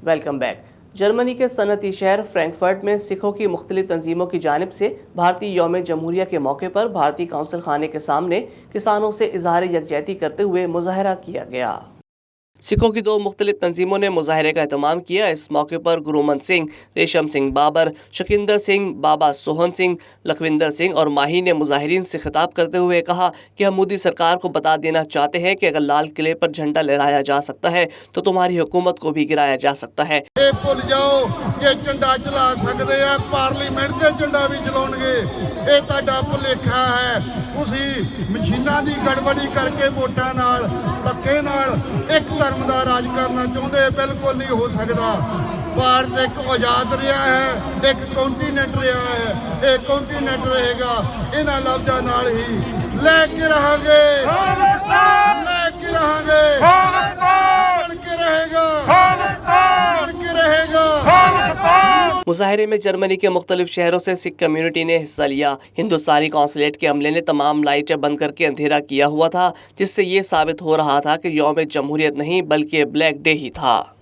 Welcome back. Germany के सनती शहर Frankfurt में सिखों की मुख्तलिफ तंजीमों की जानिब से भारतीय यौम जमहूरिया के मौके पर भारतीय काउंसिल खाने के सामने किसानों से इजहार यकजहती करते हुए मुजाहरा किया गया। सिखों की दो मुख्तलिफ तंजीमों ने मुजाहरे का एहतमाम किया। इस मौके पर गुरुमन सिंह, रेशम सिंह बाबर, शकिंदर सिंह, बाबा सोहन सिंह, लखविंदर सिंह और माही ने मुजाहिरीन से खिताब करते हुए कहा कि हम मोदी सरकार को बता देना चाहते हैं कि अगर लाल किले पर झंडा लहराया जा सकता है तो तुम्हारी हुकूमत को भी गिराया जा सकता है। भुल जाओ कि झंडा चला सकते हैं, पार्लीमेंट के झंडा भी चलाउणगे, ये तुहाडा भुलेखा है। तुसीं मशीनां दी गड़बड़ी करके वोटां नाल धक्के नाल एक धर्म का राज करना चाहते, बिल्कुल नहीं हो सकता। भारत एक आजाद रहा है, एक कॉन्टीनेंट रहा है, एक कॉन्टीनेंट रहेगा। इन्हां लफ्ज़ां नाल ही लेके रहांगे, लेके रहांगे, लड़के रहेगा, लड़के रहेगा। मुजाहरे में जर्मनी के मुख्तलिफ शहरों से सिख कम्युनिटी ने हिस्सा लिया। हिंदुस्तानी कौंसलेट के अमले ने तमाम लाइटें बंद करके अंधेरा किया हुआ था, जिससे ये साबित हो रहा था कि यौम जमहूरियत नहीं बल्कि ब्लैक डे ही था।